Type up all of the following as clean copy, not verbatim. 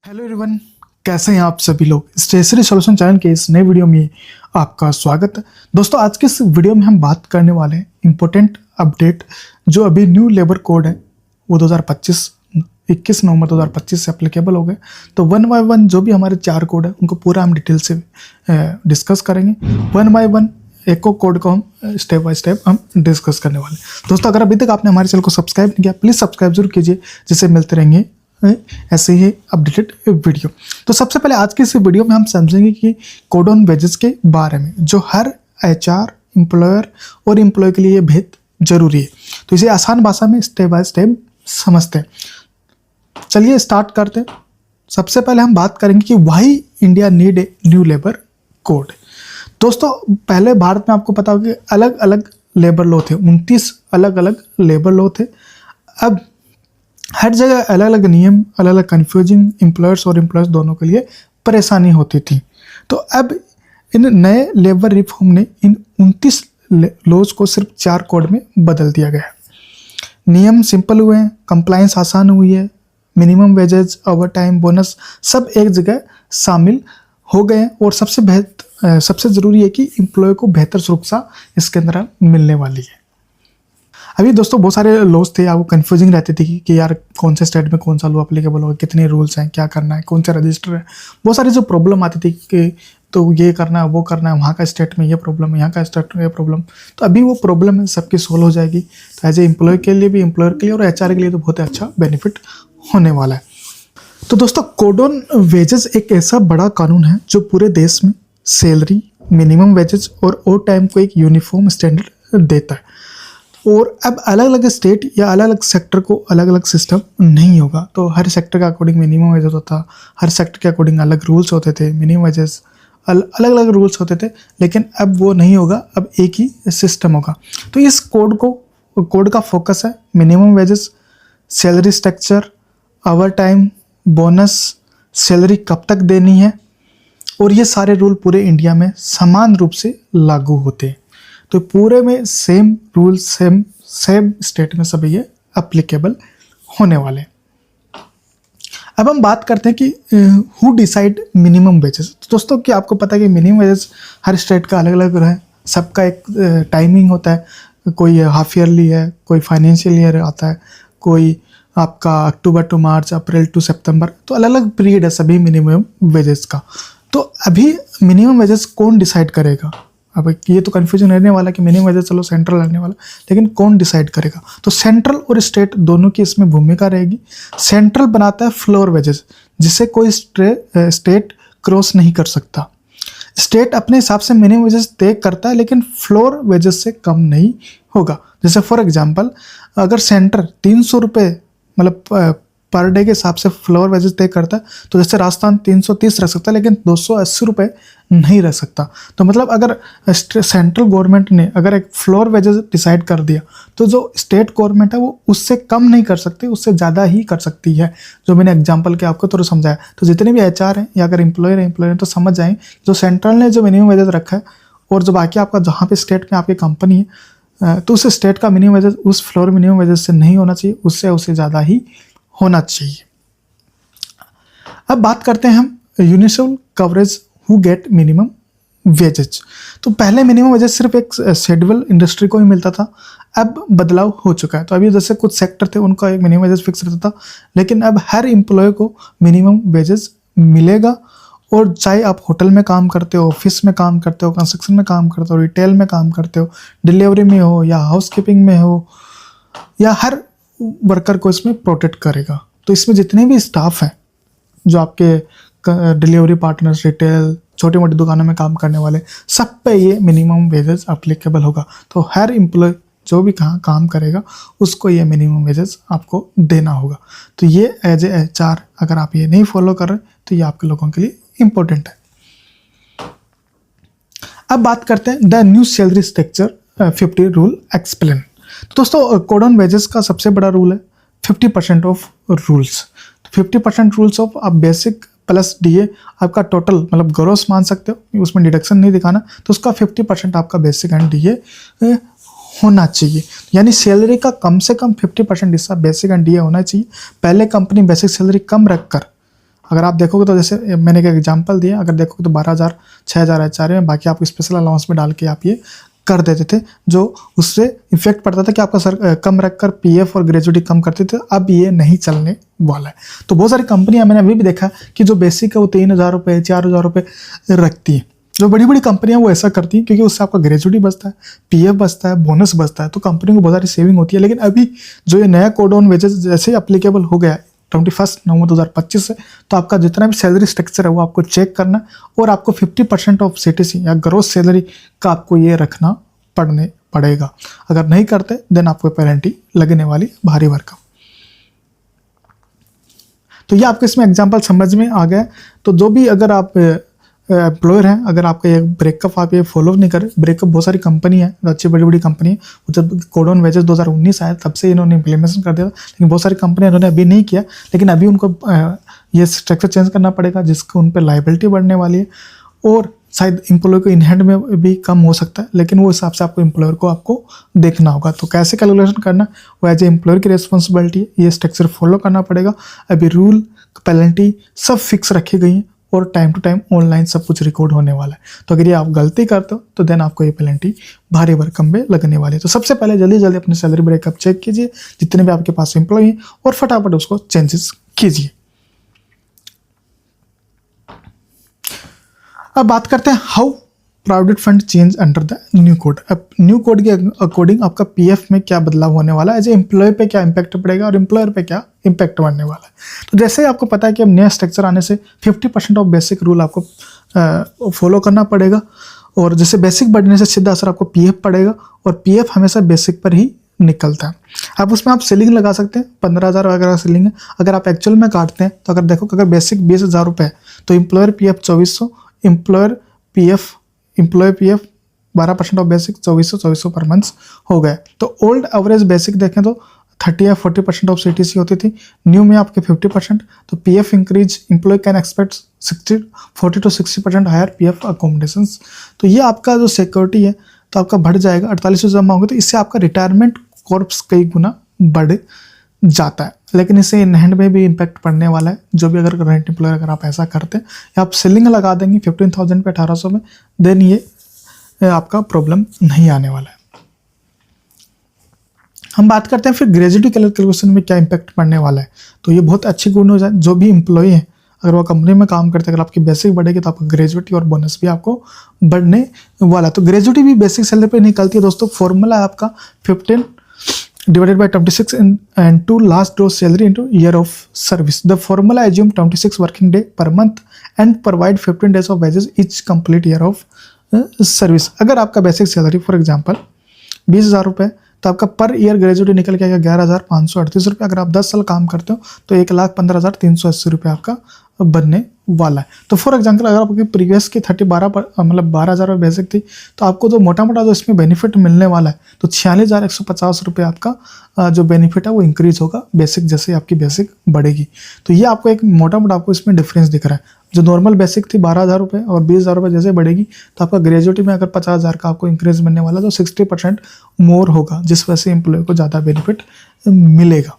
Hello everyone, कैसे हैं आप सभी लोग। स्टेशनरी सॉल्यूशन चैनल के इस नए वीडियो में आपका स्वागत है। दोस्तों, आज के इस वीडियो में हम बात करने वाले हैं इम्पोर्टेंट अपडेट जो अभी न्यू लेबर कोड है वो 21 नवंबर 2025 से एप्लीकेबल हो गए। तो वन बाय वन जो भी हमारे 4 कोड है उनको पूरा हम डिटेल से डिस्कस करेंगे। वन बाय वन एक कोड को हम स्टेप बाय स्टेप हम डिस्कस करने वाले। दोस्तों, अगर अभी तक आपने हमारे चैनल को सब्सक्राइब नहीं किया, प्लीज़ सब्सक्राइब जरूर कीजिए, जिससे मिलते रहेंगे ऐसे ही अपडेटेड वीडियो। तो सबसे पहले आज की इस वीडियो में हम समझेंगे कि कोड ऑन वेजेस के बारे में, जो हर एचआर एम्प्लॉयर और एम्प्लॉय के लिए भेद जरूरी है। तो इसे आसान भाषा में स्टेप बाय स्टेप समझते हैं। चलिए स्टार्ट करते हैं। सबसे पहले हम बात करेंगे कि why India need a new labour code. दोस्तों, पहले भारत में आपको पता होगा कि अलग अलग लेबर लॉ थे, 29 अलग अलग लेबर लॉ थे। अब हर जगह अलग अलग नियम, अलग अलग कन्फ्यूजिंग एम्प्लॉयर्स और एम्प्लॉयर्स दोनों के लिए परेशानी होती थी। तो अब इन नए लेबर रिफॉर्म ने इन 29 लॉज को सिर्फ 4 कोड में बदल दिया गया है। नियम सिंपल हुए हैं, कंप्लायंस आसान हुई है, minimum wages, over time, bonus सब एक जगह शामिल हो गए हैं। और सबसे ज़रूरी है कि एम्प्लॉय को बेहतर सुरक्षा इसके अंदर मिलने वाली है। अभी दोस्तों बहुत सारे लॉज थे, आपको कंफ्यूजिंग रहती थी कि यार कौन से स्टेट में कौन सा लॉ अप्लीकेबल होगा, कितने रूल्स हैं, क्या करना है, कौन सा रजिस्टर है। बहुत सारी जो प्रॉब्लम आती थी कि तो ये करना है, वो करना है, वहाँ का स्टेट में ये प्रॉब्लम है, यहाँ का स्टेट में ये प्रॉब्लम। तो अभी वो प्रॉब्लम है सबकी सोल्व हो जाएगी। तो एज ए एम्प्लॉय के लिए भी, एम्प्लॉयर के लिए और एचआर के लिए तो बहुत अच्छा बेनिफिट होने वाला है। तो दोस्तों, कोड ऑन वेजेस एक ऐसा बड़ा कानून है जो पूरे देश में सैलरी, मिनिमम वेजेस और ओवर टाइम को एक यूनिफॉर्म स्टैंडर्ड देता है। और अब अलग अलग स्टेट या अलग अलग सेक्टर को अलग अलग सिस्टम नहीं होगा। तो हर सेक्टर के अकॉर्डिंग मिनिमम वेजेस होता, हर सेक्टर के अकॉर्डिंग अलग रूल्स होते थे, मिनिमम वेजेस अलग अलग रूल्स होते थे। लेकिन अब वो नहीं होगा, अब एक ही सिस्टम होगा। तो इस कोड का फोकस है minimum wages, salary structure, over time, bonus, salary कब तक देनी है, और ये सारे रूल पूरे इंडिया में समान रूप से लागू होते हैं। तो पूरे में सेम रूल, सेम स्टेट में सभी ये अप्लीकेबल होने वाले। अब हम बात करते हैं कि हु डिसाइड मिनिमम वेजेस। तो दोस्तों, कि आपको पता है कि मिनिमम वेजेस हर स्टेट का अलग अलग है, सबका एक टाइमिंग होता है। कोई हाफ ईयरली है, कोई फाइनेंशियल ईयर आता है, कोई आपका अक्टूबर टू मार्च, अप्रैल टू सितंबर। तो अलग अलग पीरियड है सभी मिनिमम वेजेस का। तो अभी मिनिमम वेजेस कौन डिसाइड करेगा? अब ये तो कन्फ्यूजन रहने वाला कि मिनिमम वेजेस चलो सेंट्रल रहने वाला, लेकिन कौन डिसाइड करेगा? तो सेंट्रल और स्टेट दोनों की इसमें भूमिका रहेगी। सेंट्रल बनाता है फ्लोर वेजेस, जिसे कोई स्टेट क्रॉस नहीं कर सकता। स्टेट अपने हिसाब से मिनिमम वेजेस तय करता है, लेकिन फ्लोर वेजेस से कम नहीं होगा। जैसे फॉर एग्जांपल, अगर सेंटर 300 रुपये मतलब पर डे के हिसाब से फ्लोर वेजेस तय करता है, तो जैसे राजस्थान 330 रख सकता है, लेकिन 280 रुपये नहीं रह सकता। तो मतलब अगर सेंट्रल गवर्नमेंट ने अगर एक फ्लोर वेजेस डिसाइड कर दिया, तो जो स्टेट गवर्नमेंट है वो उससे कम नहीं कर सकती, उससे ज़्यादा ही कर सकती है। जो मैंने एग्जांपल के आपको थोड़ा समझाया। तो जितने भी एचआर हैं या अगर एम्प्लॉयर हैं तो समझ जाएं, जो सेंट्रल ने जो मिनिमम वेजेस रखा है और जो बाकी आपका जहाँ पे स्टेट में आपकी कंपनी है, तो उस स्टेट का मिनिमम वेजेस उस फ्लोर मिनिमम वेजेस से नहीं होना चाहिए, उससे ज़्यादा ही होना चाहिए। अब बात करते हैं हम universal coverage who get minimum wages. तो पहले मिनिमम वेजेस सिर्फ एक शेड्यूल इंडस्ट्री को ही मिलता था, अब बदलाव हो चुका है। तो अभी जैसे कुछ सेक्टर थे उनका एक मिनिमम वेजेस फिक्स रहता था, लेकिन अब हर एम्प्लॉय को मिनिमम वेजेस मिलेगा। और चाहे आप होटल में काम करते हो, ऑफिस में काम करते हो, कंस्ट्रक्शन में काम करते हो, रिटेल में काम करते हो, डिलीवरी में हो या हाउसकीपिंग में हो, या हर वर्कर को इसमें प्रोटेक्ट करेगा। तो इसमें जितने भी स्टाफ हैं, जो आपके डिलीवरी पार्टनर्स, रिटेल, छोटी मोटी दुकानों में काम करने वाले, सब पे ये मिनिमम वेजेस अप्लीकेबल होगा। तो हर एम्प्लॉय जो भी काम करेगा उसको ये मिनिमम वेजेस आपको देना होगा। तो ये एज ए एचआर अगर आप ये नहीं फॉलो कर रहे तो ये आपके लोगों के लिए इम्पोर्टेंट है। अब बात करते हैं the new salary structure 50 rule explain. तो दोस्तों, कोड ऑन वेजेस का सबसे बड़ा रूल है 50% ऑफ रूल्स। 50% रूल्स ऑफ आप बेसिक प्लस डीए आपका टोटल मतलब ग्रोस मान सकते हो, उसमें डिडक्शन नहीं दिखाना। तो उसका 50% आपका बेसिक एंड डीए होना चाहिए। यानी सैलरी का कम से कम 50% हिस्सा बेसिक एंड डीए होना चाहिए। पहले कंपनी बेसिक सैलरी कम रखकर अगर आप देखोगे तो जैसे मैंने एक एग्जांपल दिया, अगर देखोगे तो 12,000 6,000 एचआर में, बाकी आप स्पेशल अलाउंस में डाल के आप ये कर देते थे, जो उससे इफेक्ट पड़ता था कि आपका सर कम रखकर पीएफ और ग्रेजुटी कम करते थे। अब ये नहीं चलने वाला है। तो बहुत सारी कंपनियां मैंने अभी भी देखा कि जो बेसिक है वो 3,000 रुपये 4,000 रुपये रखती हैं। जो बड़ी बड़ी कंपनियां वो ऐसा करती हैं क्योंकि उससे आपका ग्रेजुटी बचता है, पीएफ बचता है, बोनस बचता है, तो कंपनी को बहुत सारी सेविंग होती है। लेकिन अभी जो ये नया कोड ऑन वेजेस जैसे ही अप्लीकेबल हो गया है 21 नवंबर 2025 से, तो आपका जितना भी सैलरी स्ट्रक्चर है वो आपको चेक करना और आपको 50% ऑफ सीटीसी या ग्रोस सैलरी का आपको ये रखना पड़ेगा। अगर नहीं करते देन आपको पेनल्टी लगने वाली भारी भरकम। तो ये आपको इसमें एग्जांपल समझ में आ गया। तो जो भी अगर आप एम्प्लॉयर हैं, अगर आपका ये ब्रेकअप आप ये फॉलो नहीं करें, ब्रेकअप बहुत सारी कंपनी है जो अच्छी बड़ी बड़ी कंपनी है, जब कोड ऑन वेजेस 2019 आया तब से इन्होंने इम्प्लीमेंटेशन कर दिया, लेकिन बहुत सारी कंपनियां इन्होंने अभी नहीं किया। लेकिन अभी उनको ये स्ट्रक्चर चेंज करना पड़ेगा जिसको उन पर लाइबिलिटी बढ़ने वाली है और शायद एम्प्लॉय को इन हैंड में भी कम हो सकता है, लेकिन वो हिसाब से आपको एम्प्लॉयर को आपको देखना होगा। तो कैसे कैलकुलेशन करना वो एज ए एम्प्लॉयर की रिस्पॉन्सिबिलिटी है, ये स्ट्रक्चर फॉलो करना पड़ेगा। अभी रूल पेनल्टी सब फिक्स रखी गई हैं और टाइम टू टाइम ऑनलाइन सब कुछ रिकॉर्ड होने वाला है। तो अगर ये आप गलती करते हो तो देन आपको ये पेनल्टी भारी भरकम में लगने वाली है। तो सबसे पहले जल्दी जल्दी अपनी सैलरी ब्रेकअप चेक कीजिए जितने भी आपके पास एम्प्लॉय हैं और फटाफट उसको चेंजेस कीजिए। अब बात करते हैं how provident fund change under the new code. अब न्यू कोड के अकॉर्डिंग आपका पीएफ में क्या बदलाव होने वाला है, एज ए एम्प्लॉय पे क्या इंपैक्ट पड़ेगा और एम्प्लॉयर पे क्या इंपैक्ट पड़ने वाला है। तो जैसे ही आपको पता है कि अब नया स्ट्रक्चर आने से 50% ऑफ बेसिक रूल आपको फॉलो करना पड़ेगा और जैसे बेसिक बढ़ने से सीधा असर आपको पीएफ पड़ेगा और पीएफ हमेशा बेसिक पर ही निकलता है। अब उसमें आप सीलिंग लगा सकते हैं, 15,000 वगैरह सीलिंग है। अगर आप एक्चुअल में काटते हैं तो अगर देखो अगर बेसिक 20,000 रुपये है तो employer PF 2,400, employee PF 12% of basic 2,400 per month हो गया। तो ओल्ड एवरेज बेसिक देखें तो 30 या 40% ऑफ सीटीसी होती थी, न्यू में आपके 50%। तो PF increase employee can expect 40 to 60% higher PF accommodations. तो ये आपका जो सिक्योरिटी है तो आपका बढ़ जाएगा, 48 जमा होंगे तो इससे आपका रिटायरमेंट कॉर्प्स कई गुना बढ़ जाता है। लेकिन इससे इन हैंड में भी इम्पैक्ट पड़ने वाला है। जो भी अगर करंट एम्प्लॉयर अगर आप ऐसा करते हैं या आप सेलिंग लगा देंगे 15,000 पे 1,800 में, देन ये आपका प्रॉब्लम नहीं आने वाला है। हम बात करते हैं फिर ग्रेजुटी कैलकुलेशन में क्या इम्पैक्ट पड़ने वाला है। तो ये बहुत अच्छी गुण हो जाए, जो भी एम्प्लॉय है अगर वो कंपनी में काम करते हैं, अगर आपकी बेसिक बढ़ेगी तो आपका ग्रेजुटी और बोनस भी आपको बढ़ने वाला है। तो ग्रेजुटी भी बेसिक सैलरी पे निकलती है दोस्तों। फॉर्मूला है आपका 15 divided by 26 and to last gross salary into year of service. The formula assume 26 working day per month and provide 15 days of wages each complete year of service. अगर आपका basic salary for example 20,000 रुपये तो आपका per year gratuity निकल के आएगा 11,538 रुपये। अगर आप 10 साल काम करते हो तो 1,15,380 रुपये आपका बनने वाला है। तो फॉर एग्जांपल अगर आपकी प्रीवियस की 12,000 बेसिक थी तो आपको जो मोटा मोटा जो इसमें बेनिफिट मिलने वाला है तो 46,150 रुपये आपका जो बेनिफिट है वो इंक्रीज होगा बेसिक जैसे आपकी बेसिक बढ़ेगी। तो ये आपको एक मोटा मोटा आपको इसमें डिफरेंस दिख रहा है। जो नॉर्मल बेसिक थी 12,000 रुपये और 20,000 रुपये जैसे बढ़ेगी तो आपका ग्रेजुटी में अगर 50,000 का आपको इंक्रीज मिलने वाला तो 60% मोर होगा, जिस वजह से एम्प्लॉय को ज़्यादा बेनिफिट मिलेगा।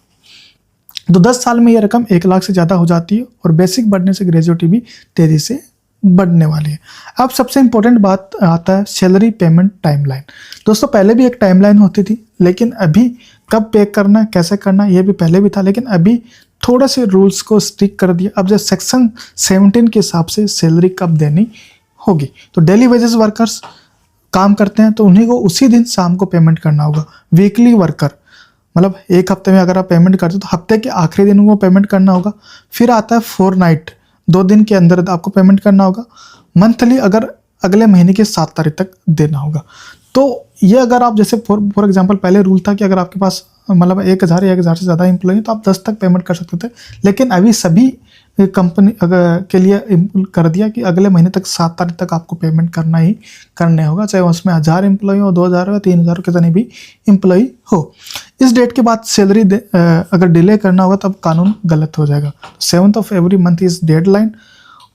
तो 10 साल में यह रकम 1 लाख से ज़्यादा हो जाती है और बेसिक बढ़ने से ग्रेजुटी भी तेज़ी से बढ़ने वाली है। अब सबसे इंपॉर्टेंट बात आता है सैलरी पेमेंट टाइमलाइन। दोस्तों पहले भी एक टाइमलाइन होती थी, लेकिन अभी कब पे करना है कैसे करना है ये भी पहले भी था, लेकिन अभी थोड़ा से रूल्स को स्ट्रिक्ट कर दिया। अब जो सेक्शन 17 के हिसाब से सैलरी कब देनी होगी। तो डेली वेजेस वर्कर्स काम करते हैं तो उन्हीं को उसी दिन शाम को पेमेंट करना होगा। वीकली वर्कर मतलब एक हफ्ते में अगर आप पेमेंट करते हो तो हफ्ते के आखिरी दिन को पेमेंट करना होगा। फिर आता है फोरनाइट, 2 दिन के अंदर आपको पेमेंट करना होगा। मंथली अगर अगले महीने की 7 तारीख तक देना होगा। तो ये अगर आप जैसे फॉर एग्जांपल पहले रूल था कि अगर आपके पास मतलब 1,000 या 1,000 से ज़्यादा एम्प्लॉय तो आप 10 तक पेमेंट कर सकते थे, लेकिन अभी सभी कंपनी के लिए कर दिया कि अगले महीने तक 7 तारीख तक आपको पेमेंट करने होगा, चाहे उसमें 1,000 एम्प्लॉय हो, 2,000 हो, 3,000 कितने भी एम्प्लॉय हो। इस डेट के बाद सैलरी अगर डिले करना होगा तब कानून गलत हो जाएगा। 7th of every month is deadline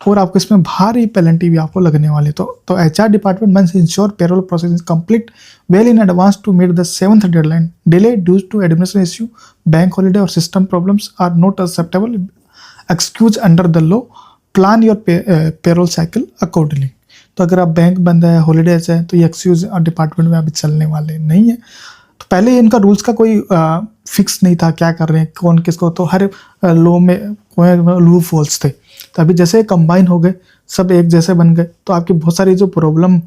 और आपको इसमें भारी पेनल्टी भी आपको लगने वाली। तो HR department must ensure payroll process is complete well in advance to meet the 7th deadline. Delay due to administrative issue, bank holiday और system problems are not acceptable. Excuse under the law, plan your payroll cycle accordingly. तो अगर आप bank बंद है, holidays है, तो ये excuse department में अभी चलने वाले नहीं है। तो पहले इनका रूल्स का कोई फिक्स नहीं था, क्या कर रहे हैं कौन किसको, तो हर लॉ में कोई लूप होल्स थे। तो अभी जैसे कंबाइन हो गए, सब एक जैसे बन गए, तो आपकी बहुत सारी जो प्रॉब्लम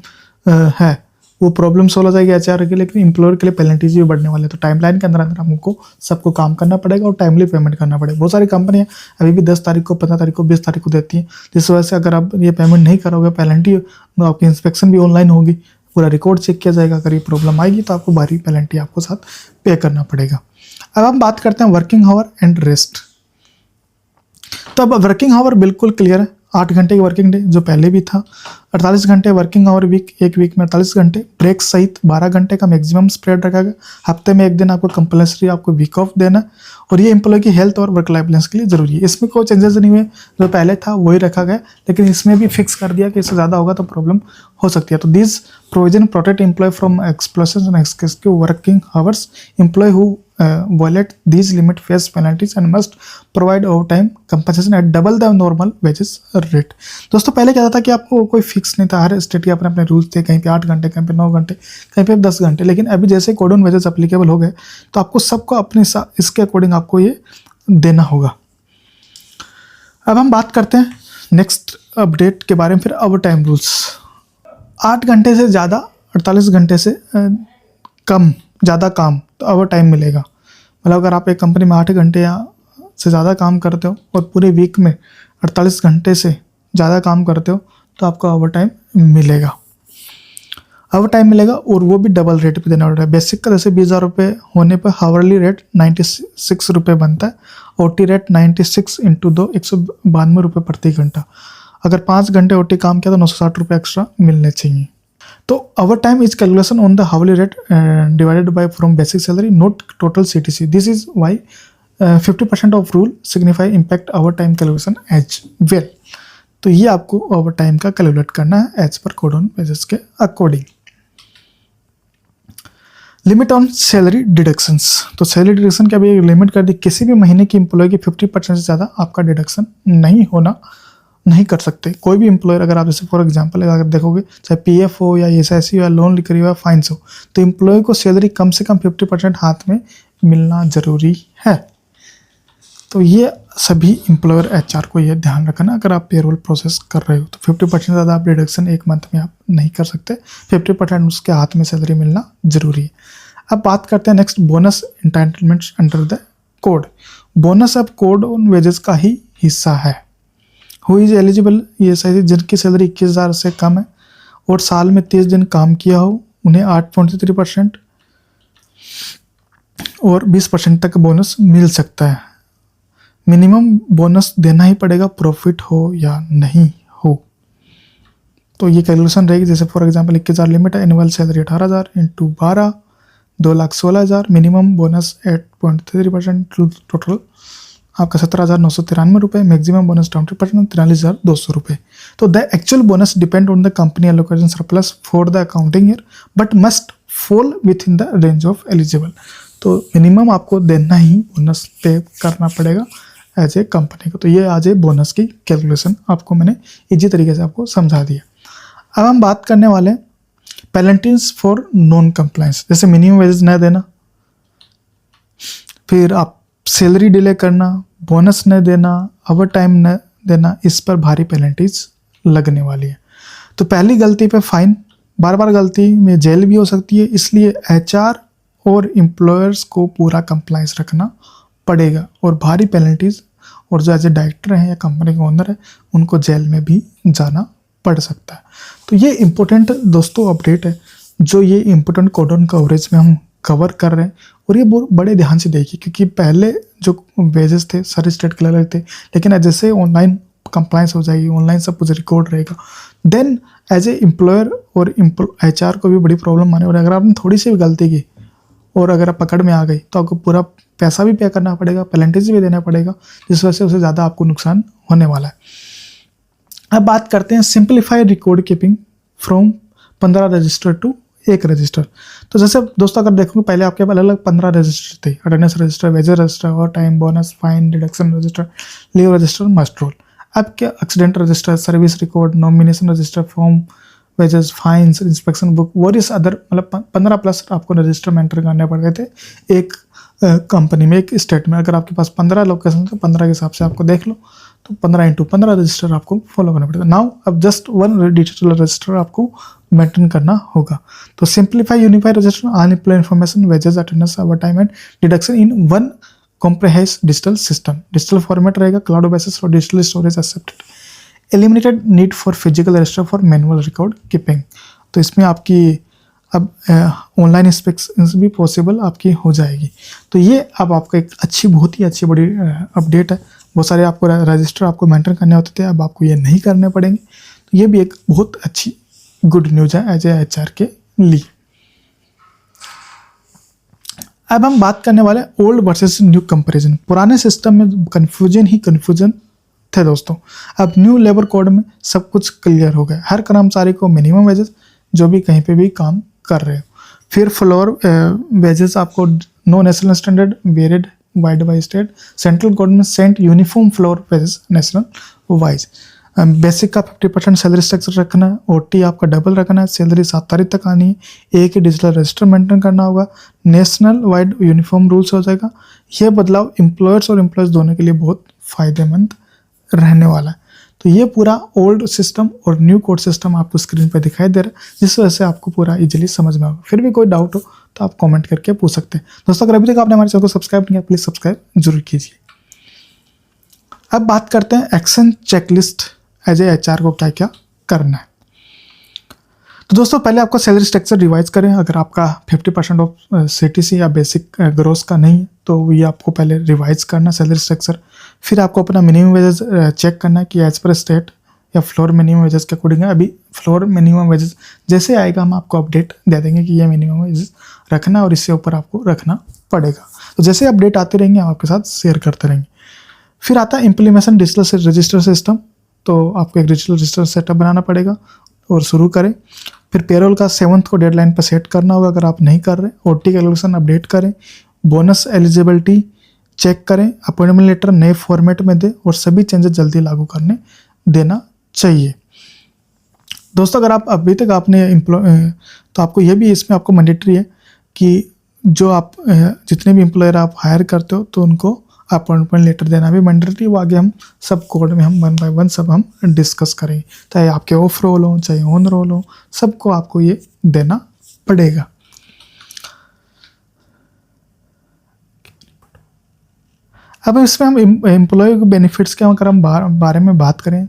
है वो प्रॉब्लम सोल्व हो जाएगी एचआर के लिए, लेकिन एम्प्लॉयर के लिए पेनल्टीज भी बढ़ने वाले हैं। तो टाइमलाइन के अंदर अंदर हमको सबको काम करना पड़ेगा और टाइमली पेमेंट करना पड़ेगा। बहुत सारी कंपनियां अभी भी 10 तारीख को, 15 तारीख को, 20 तारीख को देती हैं, जिस वजह से अगर आप ये पेमेंट नहीं करोगे पेनल्टी, तो आपकी इंस्पेक्शन भी ऑनलाइन होगी, पूरा रिकॉर्ड चेक किया जाएगा। अगर ये प्रॉब्लम आएगी तो आपको भारी पेनल्टी आपको साथ पे करना पड़ेगा। अब हम बात करते हैं वर्किंग आवर एंड रेस्ट। तो अब वर्किंग आवर बिल्कुल क्लियर है, 8 घंटे की वर्किंग डे जो पहले भी था, 48 घंटे वर्किंग आवर वीक, एक वीक में 48 घंटे, ब्रेक सहित 12 घंटे का मैक्सिमम स्प्रेड रखा गया। हफ्ते में एक दिन आपको कंपल्सरी आपको वीक ऑफ देना, और ये एम्प्लॉय की हेल्थ और वर्क लाइफ बैलेंस के लिए जरूरी है। इसमें कोई चेंजेस नहीं हुए, जो पहले था वही रखा गया, लेकिन इसमें भी फिक्स कर दिया कि इससे ज़्यादा होगा तो प्रॉब्लम हो सकती है। तो this provision protect employ from explosion and excuse working hours. Employ who violate these limit face penalties and must provide overtime compensation at double the normal wages rate। दोस्तों पहले क्या था कि आपको कोई फिक्स नहीं था, हर स्टेट के अपने अपने रूल्स थे, कहीं पे 8 घंटे, कहीं पे 9 घंटे, कहीं पे 10 घंटे, लेकिन अभी जैसे कोड ऑन वेजेस अप्लीकेबल हो गए तो आपको सबको अपने इसके अकॉर्डिंग आपको ये देना होगा। अब हम बात करते हैं नेक्स्ट अपडेट के बारे में, फिर ओवर टाइम रूल्स। 8 घंटे से ज़्यादा, 48 घंटे से कम ज़्यादा काम तो ओवर टाइम मिलेगा। मतलब अगर आप एक कंपनी में 8 घंटे या से ज़्यादा काम करते हो और पूरे वीक में 48 घंटे से ज़्यादा काम करते हो तो आपको ओवर टाइम मिलेगा। ओवर टाइम मिलेगा और वो भी डबल रेट पे देना पड़ेगा। बेसिक का जैसे 20,000 रुपये होने पर हावरली रेट 96 रुपये बनता है, ओटी रेट 96 इंटू 2 192 रुपये प्रति घंटा। अगर 5 घंटे ओटी काम किया तो 960 रुपये एक्स्ट्रा मिलने चाहिए। तो over time is calculation on the hourly rate divided by from basic salary not total CTC. This is why 50% of rule signify impact over time calculation as well. तो ये आपको ओवर टाइम का calculate करना है as per code on wages के according. Limit on salary deductions. तो salary deduction की अभी लिमिट कर दी, किसी भी महीने की एम्प्लॉय की 50% से ज़्यादा आपका डिडक्शन नहीं कर सकते। कोई भी एम्प्लॉयर, अगर आप जैसे फॉर एग्जांपल अगर देखोगे, चाहे पीएफ हो या एसआईसी हो या लोन रिकवरी हो या फाइन्स हो, तो एम्प्लॉय को सैलरी कम से कम 50% हाथ में मिलना जरूरी है। तो ये सभी एम्प्लॉयर एचआर को ये ध्यान रखना, अगर आप पेरोल प्रोसेस कर रहे हो तो 50% ज़्यादा आप डिडक्शन एक मंथ में आप नहीं कर सकते, 50% उसके हाथ में सैलरी मिलना जरूरी है। अब बात करते हैं next bonus entitlements under the code. Bonus अब कोड ऑन वेजेस का ही हिस्सा है। हु इज एलिजिबल, ये सही, जिनकी सैलरी 21,000 से कम है और साल में 30 दिन काम किया हो, उन्हें 8.3% और 20% तक बोनस मिल सकता है। मिनिमम बोनस देना ही पड़ेगा, प्रॉफिट हो या नहीं हो। तो ये कैलकुलेशन रहेगी, जैसे फॉर एग्जांपल 21,000 लिमिट है, annual salary 18,000 into 12 2,16,000, minimum bonus 8.3%, total आपका 17,993 रुपये, मैक्सिमम बोनस 20% 43,200 रुपये। तो the actual bonus depend on the company allocation surplus for the accounting year but must fall with in the range of eligible. तो minimum आपको देना ही bonus पे करना पड़ेगा एज ए कंपनी को। तो ये आज ए बोनस की कैलकुलेशन आपको मैंने इजी तरीके से आपको समझा दिया। अब हम बात करने वाले हैं पेनल्टीज फॉर नॉन कंप्लायंस, जैसे मिनिमम वेजेस न देना, फिर आप सैलरी डिले करना, बोनस न देना, ओवर टाइम न देना, इस पर भारी पेनल्टीज लगने वाली है। तो पहली गलती पे फाइन, बार बार गलती में जेल भी हो सकती है, इसलिए एचआर और एम्प्लॉयर्स को पूरा कंप्लायंस रखना पड़ेगा और भारी पेनल्टीज, और जो एज ए डायरेक्टर हैं या कंपनी के ओनर है उनको जेल में भी जाना पड़ सकता है। तो ये इम्पोर्टेंट दोस्तों अपडेट है, जो ये इम्पोर्टेंट कोड ऑन कवरेज में हम कवर कर रहे हैं, और ये बहुत बड़े ध्यान से देखिए, क्योंकि पहले जो वेजेस थे सारे स्टेट के अलग थे, लेकिन जैसे ऑनलाइन कंप्लायंस हो जाएगी, ऑनलाइन सब कुछ रिकॉर्ड रहेगा, देन एज ए एम्प्लॉयर और एचआर को भी बड़ी प्रॉब्लम आने वाली। अगर आपने थोड़ी सी भी गलती की और अगर आप पकड़ में आ गई तो आपको पूरा पैसा भी पे करना पड़ेगा, पेनल्टीज भी देना पड़ेगा, जिस वजह से उससे ज़्यादा आपको नुकसान होने वाला है। अब बात करते हैं simplified record keeping from 15 register to एक रजिस्टर। तो जैसे दोस्तों अगर देखोगे पहले आपके पास अलग अलग 15 रजिस्टर थे, अटेंडेंस रजिस्टर, वेजेस रजिस्टर, और time, bonus, fine, deduction register, leave register, muster roll. अब क्या accident register, service record, nomination register, form, wages, fines, inspection book, various other, मतलब 15 प्लस आपको रजिस्टर में एंटर करने पड़ते थे एक कंपनी में, एक स्टेट में। अगर आपके पास 15 लोकेशन तो 15 के हिसाब से आपको देख लो, तो 15 × 15 रजिस्टर आपको फॉलो करना पड़ेगा। नाउ अब जस्ट वन डिजिटल रजिस्टर आपको मेंटेन करना होगा। तो simplify unify register, all employ information, wages, attendance, over time and deduction in one comprehensive digital system. Digital format रहेगा, क्लाउड बेसिस और digital storage accepted. Eliminated need for physical register for manual record keeping. तो इसमें आपकी अब online inspection भी possible आपकी हो जाएगी। तो ये अब आपका एक बहुत ही अच्छी बड़ी अपडेट है। बहुत सारे आपको रजिस्टर आपको मेंटेन करने होते थे, अब आपको ये नहीं करने पड़ेंगे। तो ये भी एक बहुत अच्छी गुड न्यूज़ है एज ए HR के लिए। अब हम बात करने वाले ओल्ड वर्सेस न्यू कंपैरिजन। पुराने सिस्टम में कन्फ्यूजन थे दोस्तों। अब न्यू लेबर कोड में सब कुछ क्लियर हो गया। हर कर्मचारी को मिनिमम वेजेस, जो भी कहीं पे भी काम कर रहे हो। फिर फ्लोर वेजेस आपको no national standard, varied wide by state. Central government sent uniform floor wages national wise. Basic का 50% सैलरी स्ट्रक्चर रखना है। OT आपका डबल रखना है। सैलरी 7 तारीख तक आनी है। एक ही डिजिटल रजिस्टर मेंटेन करना होगा। नेशनल वाइड यूनिफॉर्म रूल्स हो जाएगा। यह बदलाव एम्प्लॉयर्स और एम्प्लॉयज़ दोनों के लिए बहुत फ़ायदेमंद रहने वाला है। तो ये पूरा ओल्ड सिस्टम और न्यू कोड सिस्टम आपको स्क्रीन पर दिखाई दे रहा है, जिस वजह से आपको पूरा इजीली समझ में आएगा। फिर भी कोई डाउट हो तो आप कमेंट करके पूछ सकते हैं। दोस्तों अगर अभी तक आपने हमारे चैनल को सब्सक्राइब नहीं किया, प्लीज़ सब्सक्राइब जरूर कीजिए। अब बात करते हैं action checklist as a HR को क्या क्या करना है। तो दोस्तों पहले आपको सैलरी स्ट्रक्चर रिवाइज करें। अगर आपका 50% ऑफ CTC या बेसिक ग्रोस का नहीं है तो ये आपको पहले रिवाइज करना सैलरी स्ट्रक्चर। फिर आपको अपना मिनिमम वेजेस चेक करना है कि एज पर स्टेट या फ्लोर मिनिमम वेजेस के अकॉर्डिंग है। अभी फ्लोर मिनिमम वेजेस जैसे आएगा हम आपको अपडेट दे देंगे कि ये मिनिमम वेजेस रखना है और इससे ऊपर आपको रखना पड़ेगा। तो जैसे अपडेट आते रहेंगे हम आपके साथ शेयर करते रहेंगे। फिर आता है इम्प्लीमेशन डिजिटल रजिस्टर सिस्टम। तो आपको एक डिजिटल रजिस्टर सेटअप बनाना पड़ेगा और शुरू करें। फिर पेरोल का 7th को डेडलाइन पर सेट करना होगा अगर आप नहीं कर रहे। OT कैलकुलेशन अपडेट करें। बोनस एलिजिबिलिटी चेक करें। अपॉइंटमेंट लेटर नए फॉर्मेट में दें और सभी चेंजेस जल्दी लागू करने देना चाहिए। दोस्तों अगर आप अभी तक आपने तो आपको ये भी इसमें आपको मैंडेटरी है कि जो आप जितने भी एम्प्लॉयर आप हायर करते हो तो उनको अपॉइंटमेंट लेटर देना भी मैंडेटरी। वो आगे हम सब कोड में हम 1 बाय 1 सब हम डिस्कस करेंगे। चाहे आपके ऑफ रोल हो चाहे ऑन रोल हो, सबको आपको ये देना पड़ेगा। अब इसमें हम एम्प्लॉय बेनिफिट्स के अगर हम बारे में बात करें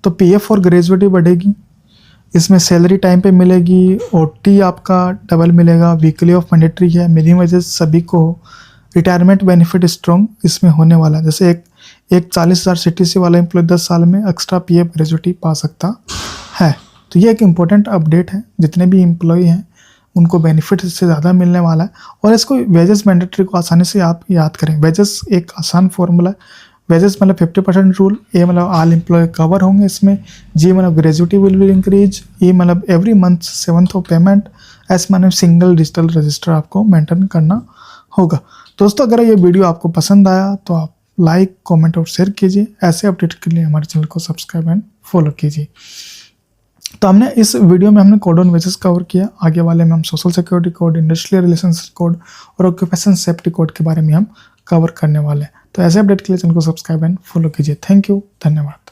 तो PF और ग्रेजुएटी बढ़ेगी। इसमें सैलरी टाइम पे मिलेगी। OT आपका डबल मिलेगा। वीकली ऑफ मैंडेटरी है। मिनिमम वेजेस सभी को। रिटायरमेंट बेनिफिट स्ट्रॉन्ग इसमें होने वाला है। जैसे एक 40,000 CTC वाला एम्प्लॉय 10 साल में एक्स्ट्रा PF ग्रेजुएटी पा सकता है। तो ये एक इम्पोर्टेंट अपडेट है। जितने भी एम्प्लॉय हैं उनको बेनिफिट इससे ज़्यादा मिलने वाला है। और इसको वेजेस मैंडेटरी को आसानी से आप याद करें। वेजेस एक आसान फॉर्मूला है। वेजेस मतलब 50% रूल। ए मतलब ऑल एम्प्लॉय कवर होंगे इसमें। G मतलब ग्रेजुएटी विल इंक्रीज। E मतलब every month 7th of payment. S मतलब सिंगल डिजिटल रजिस्टर आपको मेंटेन करना होगा। दोस्तों अगर ये वीडियो आपको पसंद आया तो आप लाइक, कमेंट और शेयर कीजिए। ऐसे अपडेट के लिए हमारे चैनल को सब्सक्राइब एंड फॉलो कीजिए। तो हमने इस वीडियो में हमने कोड ऑन वेजेस कवर किया। आगे वाले में हम social security code, industrial relations code और ऑक्यूपेशन सेफ्टी कोड के बारे में हम कवर करने वाले हैं। तो ऐसे अपडेट के लिए चैनल को सब्सक्राइब एंड फॉलो कीजिए। थैंक यू, धन्यवाद।